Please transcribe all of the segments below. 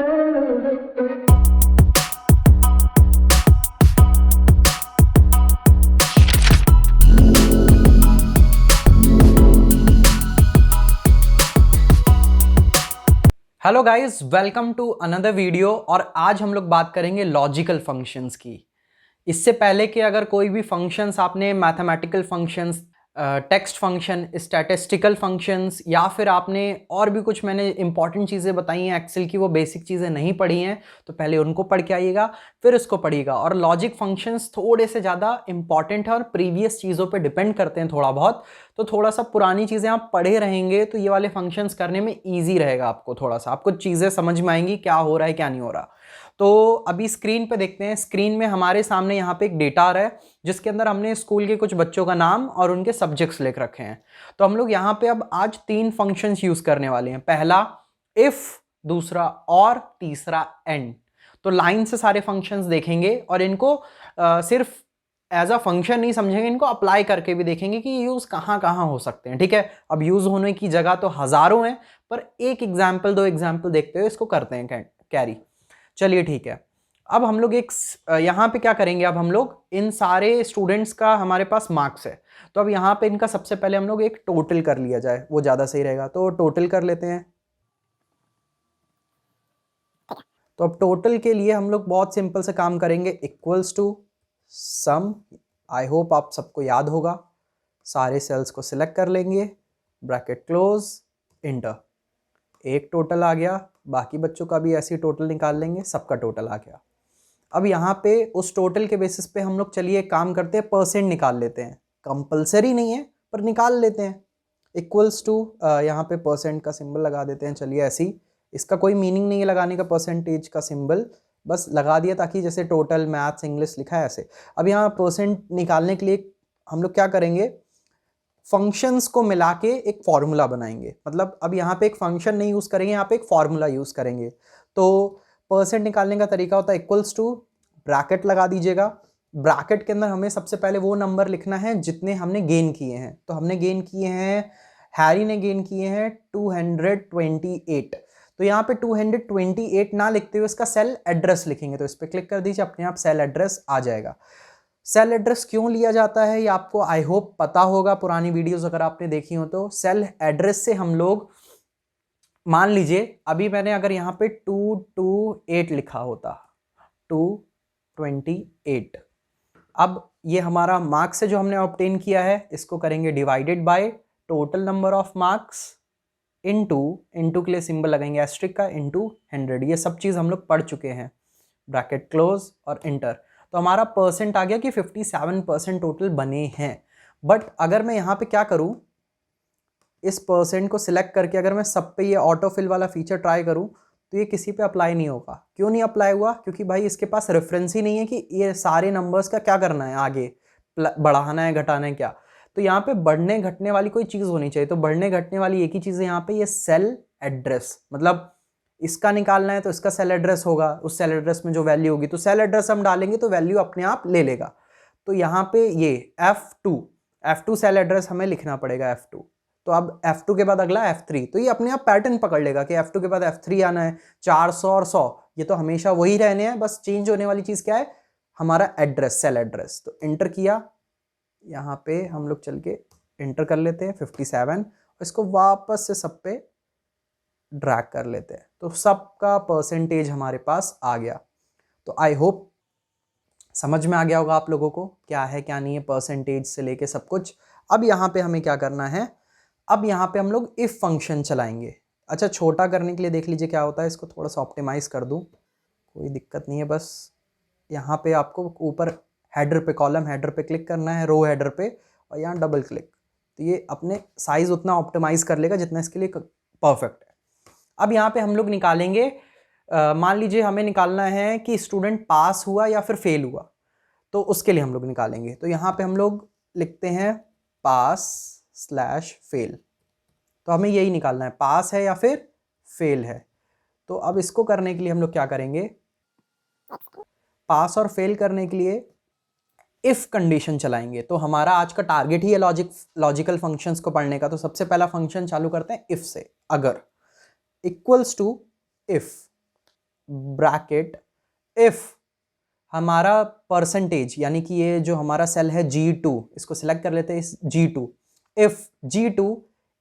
Hello guys, welcome to another video. और आज हम लोग बात करेंगे लॉजिकल फंक्शंस की। इससे पहले कि अगर कोई भी फंक्शंस आपने mathematical functions, text function, statistical functions या फिर आपने और भी कुछ मैंने इंपॉर्टेंट चीज़ें बताई हैं एक्सेल की, वो बेसिक चीज़ें नहीं पढ़ी हैं तो पहले उनको पढ़ के आइएगा, फिर इसको पढ़िएगा। और लॉजिक फंक्शंस थोड़े से ज़्यादा इंपॉर्टेंट है और प्रीवियस चीज़ों पे डिपेंड करते हैं थोड़ा बहुत, तो थोड़ा सा पुरानी चीज़ें आप पढ़े रहेंगे तो ये वाले फंक्शंस करने में ईजी रहेगा आपको। थोड़ा सा आपको चीज़ें समझ में आएंगी क्या हो रहा है क्या नहीं हो रहा। तो अभी स्क्रीन पे देखते हैं। स्क्रीन में हमारे सामने यहाँ पे एक डेटा आ रहा है जिसके अंदर हमने स्कूल के कुछ बच्चों का नाम और उनके सब्जेक्ट्स लिख रखे हैं। तो हम लोग यहाँ पे अब आज 3 फंक्शंस यूज करने वाले हैं। पहला इफ, दूसरा और, तीसरा एंड। तो लाइन से सारे फंक्शंस देखेंगे और इनको सिर्फ एज अ फंक्शन नहीं समझेंगे, इनको अप्लाई करके भी देखेंगे कि यूज कहाँ कहाँ हो सकते हैं। ठीक है, अब यूज होने की जगह तो हजारों हैं पर एक एग्जाम्पल, 2 एग्जाम्पल देखते हुए इसको करते हैं कैरी। चलिए ठीक है। अब हम लोग एक यहाँ पे क्या करेंगे, अब हम लोग इन सारे स्टूडेंट्स का हमारे पास मार्क्स है तो अब यहाँ पे इनका सबसे पहले हम लोग एक टोटल कर लिया जाए, वो ज़्यादा सही रहेगा। तो टोटल कर लेते हैं। तो अब टोटल के लिए हम लोग बहुत सिंपल से काम करेंगे, equals to sum. I hope आप सबको याद होगा। सारे सेल्स को सिलेक्ट कर लेंगे, ब्रैकेट क्लोज, इंटर। एक टोटल आ गया, बाकी बच्चों का भी ऐसे ही टोटल निकाल लेंगे, सबका टोटल आ गया। अब यहाँ पे उस टोटल के बेसिस पे हम लोग चलिए काम करते हैं, परसेंट निकाल लेते हैं। कंपलसरी नहीं है पर निकाल लेते हैं। इक्वल्स टू, यहाँ पे परसेंट का सिंबल लगा देते हैं। चलिए ऐसे ही, इसका कोई मीनिंग नहीं है लगाने का परसेंटेज का सिंबल, बस लगा दिया ताकि जैसे टोटल, मैथ्स, इंग्लिश लिखा है ऐसे। अब यहाँ परसेंट निकालने के लिए हम लोग क्या करेंगे, फंक्शंस को मिला के एक फॉर्मूला बनाएंगे। मतलब अब यहाँ पे एक फंक्शन नहीं यूज करेंगे, यहाँ पे एक फॉर्मूला यूज करेंगे। तो परसेंट निकालने का तरीका होता है इक्वल्स टू, ब्रैकेट लगा दीजिएगा। ब्रैकेट के अंदर हमें सबसे पहले वो नंबर लिखना है जितने हमने गेन किए हैं। तो हमने गेन किए हैं, हैरी ने गेन किए हैं 228। तो यहाँ पे 228 ना लिखते हुए इसका सेल एड्रेस लिखेंगे। तो इस पर क्लिक कर दीजिए, अपने आप सेल एड्रेस आ जाएगा। सेल एड्रेस क्यों लिया जाता है ये आपको आई होप पता होगा, पुरानी वीडियोस अगर आपने देखी हो तो। सेल एड्रेस से हम लोग, मान लीजिए अभी मैंने अगर यहाँ पे 228 लिखा होता, 228, अब ये हमारा मार्क्स है जो हमने ऑब्टेन किया है, इसको करेंगे divided by total number of marks into के लिए सिंबल लगाएंगे एस्ट्रिक का, इनटू 100। ये सब चीज़ हम लोग पढ़ चुके हैं। ब्रैकेट क्लोज और इंटर। तो हमारा परसेंट आ गया कि 57% टोटल बने हैं। बट अगर मैं यहाँ पे क्या करूँ, इस परसेंट को सिलेक्ट करके अगर मैं सब पे ये ऑटो फिल वाला फीचर ट्राई करूँ तो ये किसी पे अप्लाई नहीं होगा। क्यों नहीं अप्लाई हुआ? क्योंकि भाई इसके पास रेफरेंस ही नहीं है कि ये सारे नंबर्स का क्या करना है, आगे बढ़ाना है, घटाना है क्या। तो यहाँ पे बढ़ने घटने वाली कोई चीज़ होनी चाहिए। तो बढ़ने घटने वाली एक ही चीज़ है यहाँ पे, ये सेल एड्रेस। मतलब इसका निकालना है तो इसका सेल एड्रेस होगा, उस सेल एड्रेस में जो वैल्यू होगी तो सेल एड्रेस हम डालेंगे तो वैल्यू अपने आप ले लेगा। तो यहाँ पे ये F2 सेल एड्रेस हमें लिखना पड़ेगा, F2। तो अब F2 के बाद अगला F3, तो ये अपने आप पैटर्न पकड़ लेगा कि F2 के बाद F3 आना है। 400 और 100 ये तो हमेशा वही रहने हैं, बस चेंज होने वाली चीज़ क्या है, हमारा एड्रेस, सेल एड्रेस। तो इंटर किया, यहाँ पे हम लोग चल के इंटर कर लेते हैं 57, इसको वापस से सब पे ड्रैग कर लेते हैं। तो सबका परसेंटेज हमारे पास आ गया। तो आई होप समझ में आ गया होगा आप लोगों को क्या है क्या नहीं है, परसेंटेज से लेके सब कुछ। अब यहाँ पे हमें क्या करना है, अब यहाँ पे हम लोग इफ फंक्शन चलाएंगे। अच्छा, छोटा करने के लिए देख लीजिए क्या होता है, इसको थोड़ा सा ऑप्टिमाइज कर दूँ, कोई दिक्कत नहीं है। बस यहाँ पे आपको ऊपर हेडर पे, कॉलम हेडर पे क्लिक करना है, रो हेडर पे, और यहाँ डबल क्लिक, तो ये अपने साइज उतना ऑप्टिमाइज कर लेगा जितना इसके लिए परफेक्ट है। अब यहाँ पे हम लोग निकालेंगे, मान लीजिए हमें निकालना है कि स्टूडेंट पास हुआ या फिर फेल हुआ, तो उसके लिए हम लोग निकालेंगे। तो यहाँ पे हम लोग लिखते हैं पास/फेल। तो हमें यही निकालना है, पास है या फिर फेल है। तो अब इसको करने के लिए हम लोग क्या करेंगे, पास और फेल करने के लिए इफ कंडीशन चलाएंगे। तो हमारा आज का टारगेट ही है लॉजिकल फंक्शंस को पढ़ने का। तो सबसे पहला फंक्शन चालू करते हैं इफ से। अगर equals to if, bracket if हमारा परसेंटेज, यानी कि ये जो हमारा सेल है G2, इसको सिलेक्ट कर लेते हैं इस G2, if G2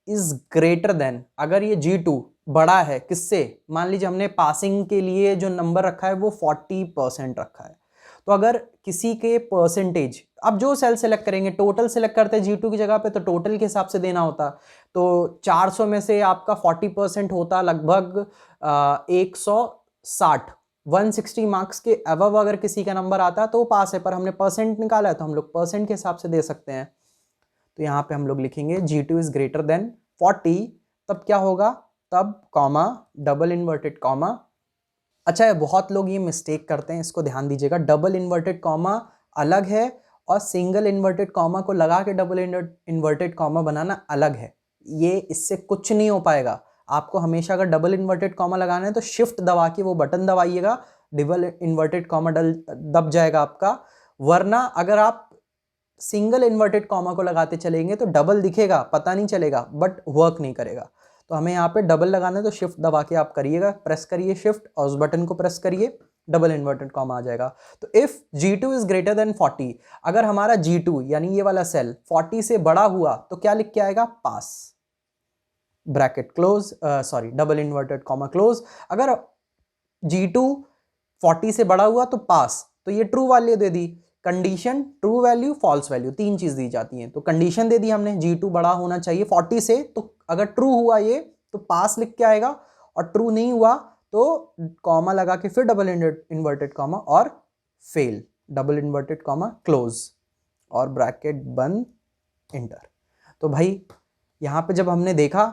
is greater then, अगर ये G2 बड़ा है किससे, मान लीजिए हमने पासिंग के लिए जो नंबर रखा है वो 40% रखा है, तो अगर किसी के परसेंटेज, अब जो सेल सेलेक्ट करेंगे, टोटल सेलेक्ट करते हैं G2 की जगह पे तो टोटल के हिसाब से देना होता, तो 400 में से आपका 40% होता लगभग 160, 160 मार्क्स के अबव अगर किसी का नंबर आता है तो वो पास है, पर हमने परसेंट निकाला है तो हम लोग परसेंट के हिसाब से दे सकते हैं। तो यहाँ पे हम लोग लिखेंगे G2 इज ग्रेटर देन 40, तब क्या होगा, तब कॉमा, डबल इन्वर्टेड कॉमा। अच्छा है, बहुत लोग ये मिस्टेक करते हैं, इसको ध्यान दीजिएगा, डबल इन्वर्टेड कॉमा अलग है और सिंगल इन्वर्टेड कॉमा को लगा के डबल इन्वर्टेड कॉमा बनाना अलग है। ये इससे कुछ नहीं हो पाएगा। आपको हमेशा अगर डबल इन्वर्टेड कॉमा लगाना है तो शिफ्ट दबा के वो बटन दबाइएगा, डबल इन्वर्टेड कॉमा दब जाएगा आपका। वरना अगर आप सिंगल इन्वर्टेड कॉमा को लगाते चलेंगे तो डबल दिखेगा, पता नहीं चलेगा, बट वर्क नहीं करेगा। तो हमें यहाँ पे डबल लगाना है तो शिफ्ट दबा के आप करिएगा, प्रेस करिए शिफ्ट और उस बटन को प्रेस करिए, डबल इन्वर्टेड कॉमा आ जाएगा। तो if G2 is greater then 40, अगर हमारा G2 यानी ये वाला सेल 40 से बड़ा हुआ तो क्या लिख के आएगा, pass, bracket close, sorry double inverted comma close. अगर G2 40 से बड़ा हुआ तो पास, तो ये ट्रू वैल्यू दे दी, condition true value false value, तीन चीज दी जाती हैं। तो कंडीशन दे दी हमने, G2 बड़ा होना चाहिए 40 से, तो अगर ट्रू हुआ ये तो पास लिख के आएगा, और ट्रू नहीं हुआ तो कॉमा लगा के फिर डबल इन्वर्टेड कॉमा और fail, double inverted comma close और ब्रैकेट बंद, इंटर। तो भाई यहाँ पे जब हमने देखा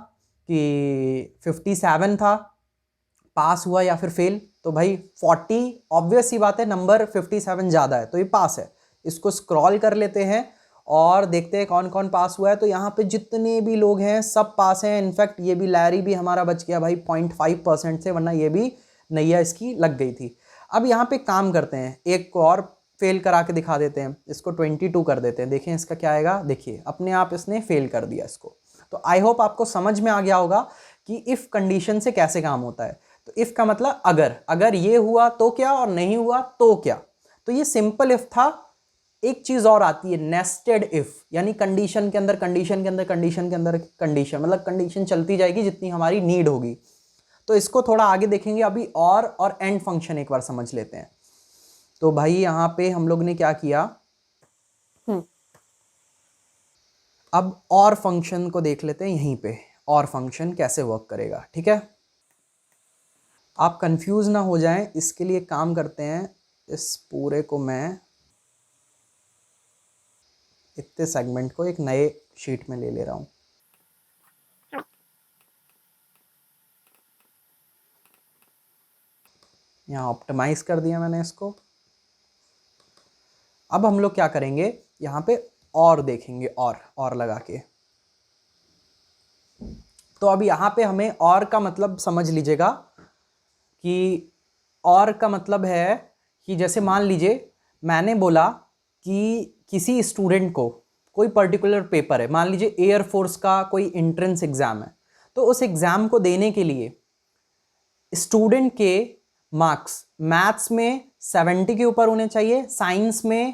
कि 57 था, पास हुआ या फिर फेल, तो भाई 40 ऑब्वियस ही बात है, नंबर 57 ज़्यादा है तो ये पास है। इसको स्क्रॉल कर लेते हैं और देखते हैं कौन कौन पास हुआ है। तो यहाँ पे जितने भी लोग हैं सब पास हैं, इनफैक्ट ये भी लैरी भी हमारा बच गया भाई 0.5% से, वरना ये भी नैया इसकी लग गई थी। अब यहाँ पे काम करते हैं, एक को और फेल करा के दिखा देते हैं, इसको 22 कर देते हैं, देखें इसका क्या आएगा, देखिए अपने आप इसने फेल कर दिया इसको। तो आई होप आपको समझ में आ गया होगा कि इफ़ कंडीशन से कैसे काम होता है। तो इफ का मतलब अगर ये हुआ तो क्या और नहीं हुआ तो क्या। तो ये सिंपल इफ था। एक चीज और आती है नेस्टेड इफ, यानी कंडीशन के अंदर कंडीशन के अंदर कंडीशन के अंदर कंडीशन, मतलब कंडीशन चलती जाएगी जितनी हमारी नीड होगी। तो इसको थोड़ा आगे देखेंगे, अभी और एंड फंक्शन एक बार समझ लेते हैं। तो भाई यहां पे हम लोग ने क्या किया, अब और फंक्शन को देख लेते हैं यहीं पे, और फंक्शन कैसे वर्क करेगा, ठीक है। आप कंफ्यूज ना हो जाएं, इसके लिए काम करते हैं, इस पूरे को मैं इतने सेगमेंट को एक नए शीट में ले रहा हूं। यहाँ ऑप्टिमाइज कर दिया मैंने इसको। अब हम लोग क्या करेंगे, यहाँ पे और देखेंगे, और लगा के। तो अब यहाँ पे हमें और का मतलब समझ लीजिएगा कि और का मतलब है कि जैसे मान लीजिए मैंने बोला कि किसी स्टूडेंट को कोई पर्टिकुलर पेपर है, मान लीजिए एयरफोर्स का कोई एंट्रेंस एग्जाम है, तो उस एग्जाम को देने के लिए स्टूडेंट के मार्क्स मैथ्स में 70 के ऊपर होने चाहिए, साइंस में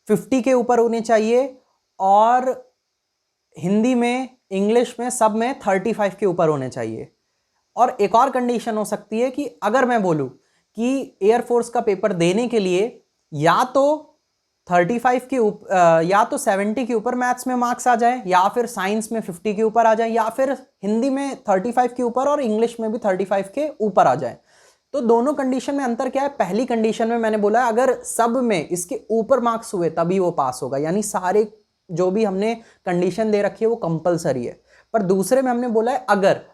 50 के ऊपर होने चाहिए, और हिंदी में, इंग्लिश में, सब में 35 के ऊपर होने चाहिए। और एक और कंडीशन हो सकती है कि अगर मैं बोलूं कि एयरफोर्स का पेपर देने के लिए या तो 35 के ऊपर, या तो 70 के ऊपर मैथ्स में मार्क्स आ जाए, या फिर साइंस में 50 के ऊपर आ जाए, या फिर हिंदी में 35 के ऊपर और इंग्लिश में भी 35 के ऊपर आ जाए। तो दोनों कंडीशन में अंतर क्या है, पहली कंडीशन में मैंने बोला अगर सब में इसके ऊपर मार्क्स हुए तभी वो पास होगा, यानी सारे जो भी हमने कंडीशन दे रखी है वो कंपलसरी है। पर दूसरे में हमने बोला है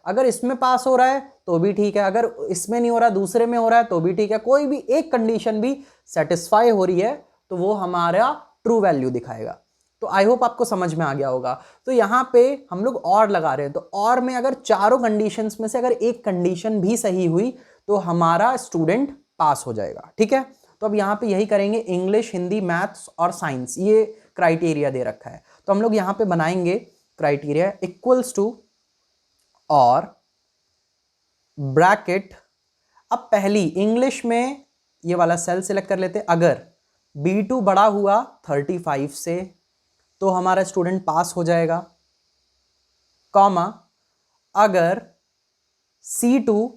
अगर इसमें पास हो रहा है तो भी ठीक है, अगर इसमें नहीं हो रहा दूसरे में हो रहा है तो भी ठीक है, कोई भी एक कंडीशन भी सेटिस्फाई हो रही है तो वो हमारा ट्रू वैल्यू दिखाएगा। तो आई होप आपको समझ में आ गया होगा। तो यहाँ पे हम लोग और लगा रहे हैं, तो और में अगर चारों कंडीशंस में से अगर एक कंडीशन भी सही हुई तो हमारा स्टूडेंट पास हो जाएगा, ठीक है। तो अब यहाँ पे यही करेंगे, इंग्लिश, हिंदी, मैथ्स और साइंस, ये क्राइटेरिया दे रखा है। तो हम लोग यहाँ पे बनाएंगे क्राइटेरिया इक्वल्स टू और ब्रैकेट, अब पहली इंग्लिश में ये वाला सेल सिलेक्ट कर लेते हैं। अगर B2 बड़ा हुआ 35 से तो हमारा स्टूडेंट पास हो जाएगा, कॉमा अगर C2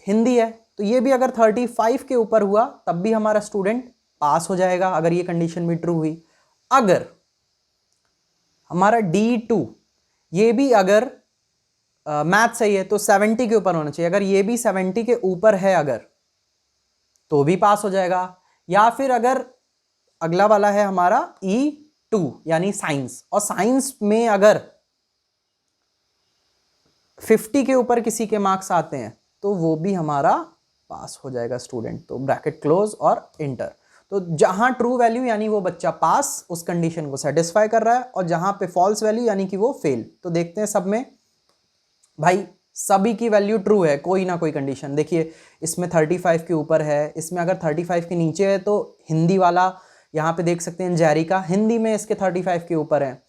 हिंदी है तो ये भी अगर 35 के ऊपर हुआ तब भी हमारा स्टूडेंट पास हो जाएगा, अगर ये कंडीशन भी ट्रू हुई। अगर हमारा D2 ये भी अगर मैथ सही है तो 70 के ऊपर होना चाहिए, अगर ये भी 70 के ऊपर है अगर तो भी पास हो जाएगा। या फिर अगर अगला वाला है हमारा E2 यानी साइंस, और साइंस में अगर 50 के ऊपर किसी के मार्क्स आते हैं तो वो भी हमारा पास हो जाएगा स्टूडेंट। तो ब्रैकेट क्लोज और इंटर। तो जहां ट्रू वैल्यू यानी वो बच्चा पास, उस कंडीशन को सेटिस्फाई कर रहा है, और जहां पे फॉल्स वैल्यू यानी कि वो फेल। तो देखते हैं सब में, भाई सभी की वैल्यू ट्रू है, कोई ना कोई कंडीशन। देखिए इसमें 35 के ऊपर है, इसमें अगर 35 के नीचे है तो हिंदी वाला यहाँ पे देख सकते हैं जैरी का हिंदी में इसके 35 के ऊपर है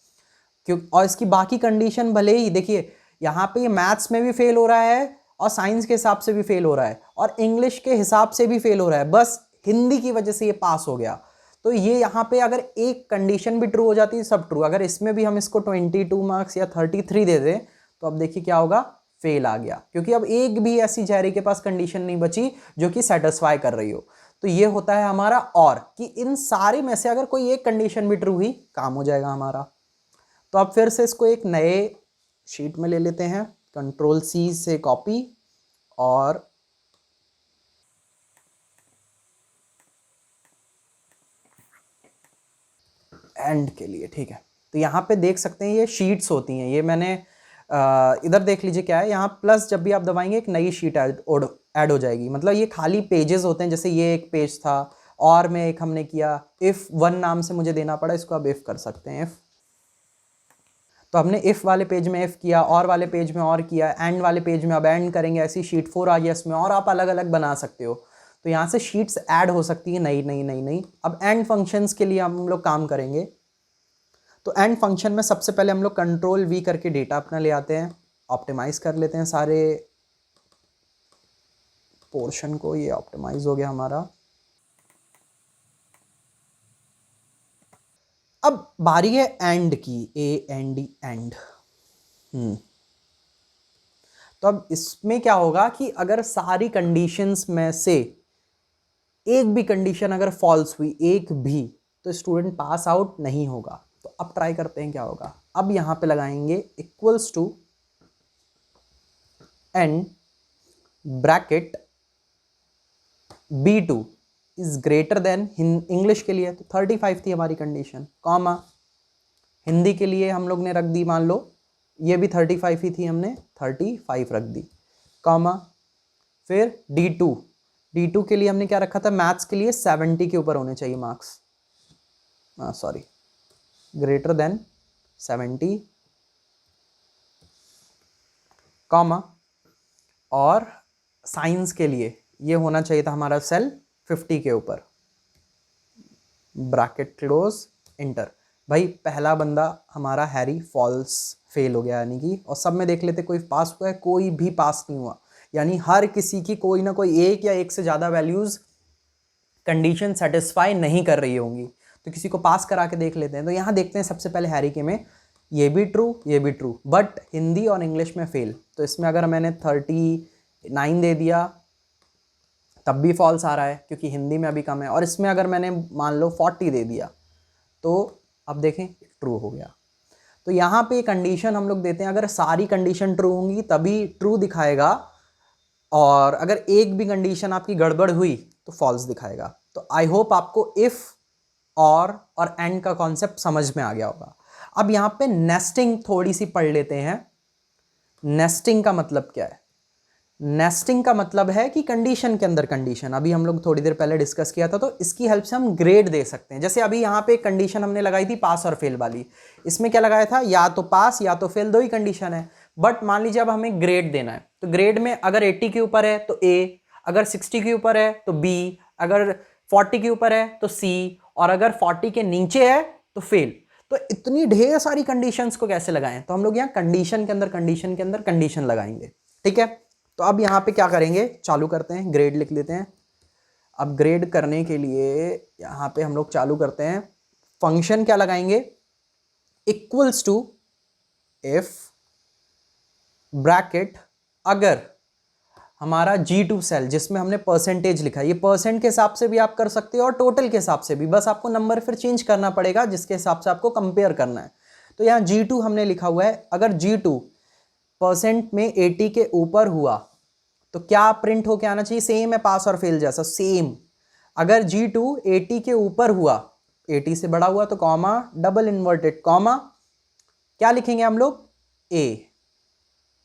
क्यों। और इसकी बाकी कंडीशन भले ही देखिए यहाँ पे मैथ्स में भी फेल हो रहा है और साइंस के हिसाब से भी फेल हो रहा है और इंग्लिश के हिसाब से भी फेल हो रहा है, बस हिंदी की वजह से ये पास हो गया। तो ये यहाँ पे अगर एक कंडीशन भी ट्रू हो जाती है सब ट्रू। अगर इसमें भी हम इसको 22 मार्क्स या 33 दे दें तो अब देखिए क्या होगा, फेल आ गया, क्योंकि अब एक भी ऐसी जैरी के पास कंडीशन नहीं बची जो कि सेटिस्फाई कर रही हो। तो ये होता है हमारा और कि इन सारे में से अगर कोई एक कंडीशन भी ट्रू हुई काम हो जाएगा हमारा। तो अब फिर से इसको एक नए शीट में ले लेते हैं, Ctrl+C से कॉपी और एंड के लिए, ठीक है। तो यहाँ पे देख सकते हैं ये शीट्स होती हैं, ये मैंने इधर देख लीजिए क्या है, यहाँ प्लस जब भी आप दबाएंगे एक नई शीट ऐड हो जाएगी। मतलब ये खाली पेजेस होते हैं, जैसे ये एक पेज था और में एक हमने किया, इफ 1 नाम से मुझे देना पड़ा, इसको आप इफ कर सकते हैं इफ। तो हमने इफ वाले पेज में इफ किया, और वाले पेज में और किया, एंड वाले पेज में अब एंड करेंगे, ऐसी शीट 4 आ गया इसमें, और आप अलग अलग बना सकते हो। तो यहाँ से शीट्स ऐड हो सकती है नई नई नई नई। अब एंड फंक्शंस के लिए हम लोग काम करेंगे। तो एंड फंक्शन में सबसे पहले हम लोग Ctrl+V करके डेटा अपना ले आते हैं, ऑप्टिमाइज कर लेते हैं सारे पोर्शन को। ये ऑप्टिमाइज हो गया हमारा। अब बारी है एंड की, AND एंड। तो अब इसमें क्या होगा कि अगर सारी कंडीशंस में से एक भी कंडीशन अगर फॉल्स हुई, एक भी, तो स्टूडेंट पास आउट नहीं होगा। तो अब ट्राई करते हैं क्या होगा। अब यहां पे लगाएंगे equals to and bracket B2 is greater than, English के लिए तो 35 थी हमारी कंडीशन, कॉमा हिंदी के लिए हम लोग ने रख दी, मान लो ये भी 35 ही थी, हमने 35 रख दी, कॉमा फिर D2 के लिए हमने क्या रखा था, मैथ्स के लिए 70 के ऊपर होने चाहिए marks, sorry greater than 70, comma और साइंस के लिए ये होना चाहिए था हमारा सेल 50 के ऊपर, ब्रैकेट क्लोज इंटर। भाई पहला बंदा हमारा हैरी फॉल्स फेल हो गया, यानी कि, और सब में देख लेते कोई पास हुआ है, कोई भी पास नहीं हुआ, यानी हर किसी की कोई ना कोई एक या एक से ज़्यादा वैल्यूज़ कंडीशन सेटिस्फाई नहीं कर रही होंगी। तो किसी को पास करा के देख लेते हैं। तो यहाँ देखते हैं सबसे पहले हैरी के में ये भी ट्रू, ये भी ट्रू, बट हिंदी और इंग्लिश में फेल। तो इसमें अगर मैंने 39 दे दिया तब भी फॉल्स आ रहा है क्योंकि हिंदी में अभी कम है, और इसमें अगर मैंने मान लो 40 दे दिया तो अब देखें ट्रू हो गया। तो यहाँ पे कंडीशन हम लोग देते हैं, अगर सारी कंडीशन ट्रू होंगी तभी ट्रू दिखाएगा, और अगर एक भी कंडीशन आपकी गड़बड़ हुई तो फॉल्स दिखाएगा। तो आई होप आपको इफ और एंड का कॉन्सेप्ट समझ में आ गया होगा। अब यहाँ पे नेस्टिंग थोड़ी सी पढ़ लेते हैं। नेस्टिंग का मतलब क्या है? नेस्टिंग का मतलब है कि कंडीशन के अंदर कंडीशन, अभी हम लोग थोड़ी देर पहले डिस्कस किया था, तो इसकी हेल्प से हम ग्रेड दे सकते हैं। जैसे अभी यहाँ पे एक कंडीशन हमने लगाई थी पास और फेल वाली, इसमें क्या लगाया था, या तो पास या तो फेल, दो ही कंडीशन है। बट मान लीजिए अब हमें ग्रेड देना है, तो ग्रेड में अगर 80 के ऊपर है तो A, अगर 60 के ऊपर है तो B, अगर 40 के ऊपर है तो C, और अगर 40 के नीचे है तो फेल। तो इतनी ढेर सारी कंडीशंस को कैसे लगाएं? तो हम लोग यहाँ कंडीशन के अंदर कंडीशन लगाएंगे, ठीक है। तो अब यहाँ पे क्या करेंगे, चालू करते हैं, ग्रेड लिख लेते हैं। अब ग्रेड करने के लिए यहाँ पे हम लोग चालू करते हैं, फंक्शन क्या लगाएंगे, इक्वल्स टू इफ ब्रैकेट, अगर हमारा G2 सेल जिसमें हमने परसेंटेज लिखा है, ये परसेंट के हिसाब से भी आप कर सकते हो और टोटल के हिसाब से भी, बस आपको नंबर फिर चेंज करना पड़ेगा जिसके हिसाब से आपको कंपेयर करना है। तो यहाँ G2 हमने लिखा हुआ है, अगर G2 परसेंट में 80 के ऊपर हुआ तो क्या प्रिंट होके आना चाहिए, सेम है पास और फेल जैसा, सेम। अगर G2 80 के ऊपर हुआ, 80 से बड़ा हुआ तो कॉमा, डबल इन्वर्टेड कॉमा, क्या लिखेंगे हम लोग, A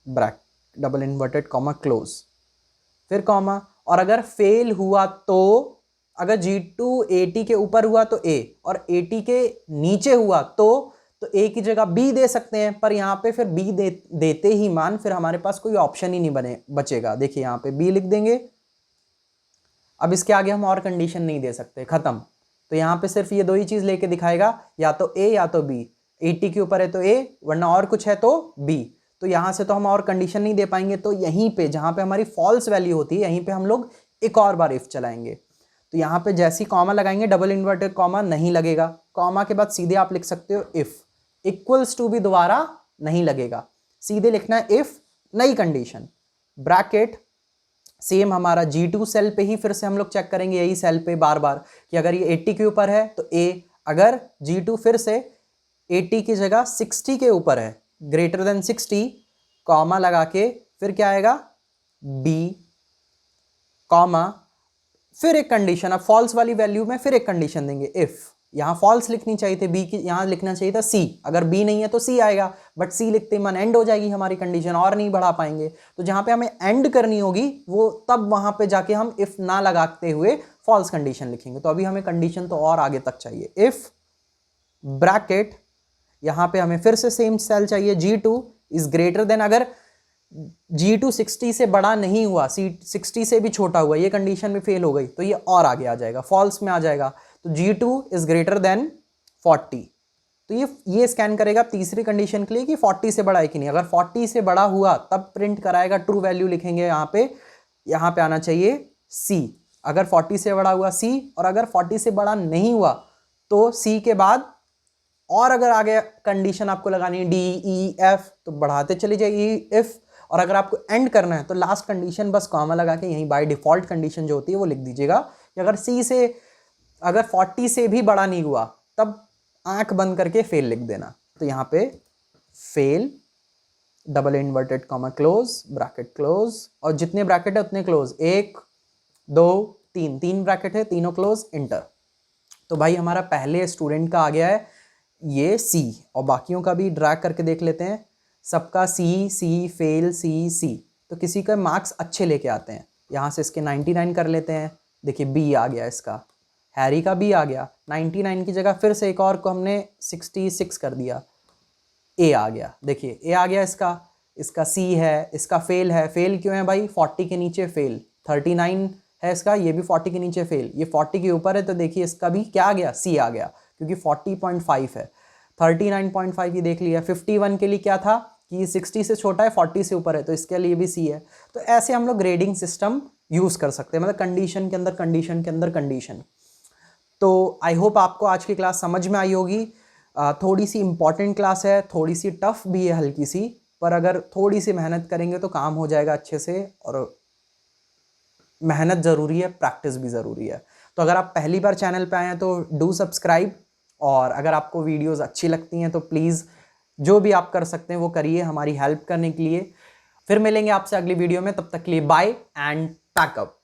bracket double inverted comma close, फिर कॉमा। और अगर फेल हुआ तो, अगर G2 80 के ऊपर हुआ तो A, और 80 के नीचे हुआ तो A की जगह B दे सकते हैं, पर यहाँ पे फिर B देते ही मान फिर हमारे पास कोई ऑप्शन ही नहीं बचेगा। देखिए यहाँ पे B लिख देंगे, अब इसके आगे हम और कंडीशन नहीं दे सकते, खत्म। तो यहाँ पे सिर्फ ये दो ही चीज लेके दिखाएगा, या तो A या तो B। 80 के ऊपर है तो A, वरना और कुछ है तो B। तो यहाँ से तो हम और कंडीशन नहीं दे पाएंगे, तो यहीं पे जहाँ पे हमारी फॉल्स वैल्यू होती है, यहीं पे हम लोग एक और बार इफ चलाएंगे। तो यहाँ पे जैसी कॉमा लगाएंगे, डबल इन्वर्टेड कॉमा नहीं लगेगा, कॉमा के बाद सीधे आप लिख सकते हो इफ, इक्वल्स टू भी दोबारा नहीं लगेगा, सीधे लिखना है इफ, नई कंडीशन, ब्रैकेट। सेम हमारा G2 सेल पे ही फिर से हम लोग चेक करेंगे, यही सेल पे बार बार, कि अगर ये 80 के ऊपर है तो A, अगर G2 फिर से 80 की जगह 60 के ऊपर है, ग्रेटर देन 60, कॉमा लगा के फिर क्या आएगा, B, कॉमा, फिर एक कंडीशन। अब फॉल्स वाली वैल्यू में फिर एक कंडीशन देंगे, इफ। यहाँ फॉल्स लिखनी चाहिए थी, B की यहाँ लिखना चाहिए था C, अगर B नहीं है तो C आएगा, बट C लिखते ही मन एंड हो जाएगी हमारी कंडीशन, और नहीं बढ़ा पाएंगे। तो जहाँ पे हमें एंड करनी होगी वो तब वहाँ पे जाके हम इफ ना लगाते हुए फॉल्स कंडीशन लिखेंगे। तो अभी हमें कंडीशन तो और आगे तक चाहिए, इफ ब्रैकेट, यहाँ पे हमें फिर से सेम सेल चाहिए, G2 इज ग्रेटर देन, अगर G2 60 से बड़ा नहीं हुआ, 60 से भी छोटा हुआ, ये कंडीशन में फेल हो गई तो ये और आगे आ जाएगा, फॉल्स में आ जाएगा। तो G2 इज ग्रेटर देन 40, तो ये स्कैन करेगा तीसरी कंडीशन के लिए कि 40 से बड़ा है कि नहीं। अगर 40 से बड़ा हुआ तब प्रिंट कराएगा, ट्रू वैल्यू लिखेंगे यहाँ पे आना चाहिए C, अगर 40 से बड़ा हुआ C, और अगर 40 से बड़ा नहीं हुआ तो C के बाद, और अगर आगे कंडीशन आपको लगानी है D E F तो बढ़ाते चले जाइए इफ, और अगर आपको एंड करना है तो लास्ट कंडीशन बस कॉमा लगा के यहीं बाय डिफॉल्ट कंडीशन जो होती है वो लिख दीजिएगा कि अगर C से, अगर 40 से भी बड़ा नहीं हुआ तब आंख बंद करके फेल लिख देना। तो यहाँ पे fail, double inverted comma close, bracket close, और जितने ब्रैकेट है उतने क्लोज, 1 2 3, 3 ब्रैकेट है, तीनों क्लोज, इंटर। तो भाई हमारा पहले स्टूडेंट का आ गया है ये C, और बाकियों का भी ड्रैग करके देख लेते हैं। सबका C फेल C। तो किसी का मार्क्स अच्छे लेके आते हैं, यहाँ से इसके 99 कर लेते हैं। देखिए B आ गया इसका, हैरी का B आ गया, 99 की जगह फिर से एक और को हमने 66 कर दिया, A आ गया। देखिए A आ गया इसका C है, इसका फेल है। फेल क्यों है भाई, 40 के नीचे फेल, 39 है इसका, ये भी 40 के नीचे फेल, ये 40 के ऊपर है तो देखिए इसका भी क्या आ गया, C आ गया, क्योंकि 40.5 है। 39.5 ये देख लिया। 51 के लिए क्या था कि 60 से छोटा है, 40 से ऊपर है, तो इसके लिए भी C है। तो ऐसे हम लोग ग्रेडिंग सिस्टम यूज़ कर सकते हैं, मतलब कंडीशन के अंदर कंडीशन के अंदर कंडीशन। तो आई होप आपको आज की क्लास समझ में आई होगी। थोड़ी सी इंपॉर्टेंट क्लास है, थोड़ी सी टफ भी है हल्की सी, पर अगर थोड़ी सी मेहनत करेंगे तो काम हो जाएगा अच्छे से। और मेहनत ज़रूरी है, प्रैक्टिस भी ज़रूरी है। तो अगर आप पहली बार चैनल पे आए हैं तो डू सब्सक्राइब, और अगर आपको वीडियोस अच्छी लगती हैं तो प्लीज़ जो भी आप कर सकते हैं वो करिए हमारी हेल्प करने के लिए। फिर मिलेंगे आपसे अगली वीडियो में, तब तक के लिए बाय एंड पैक अप।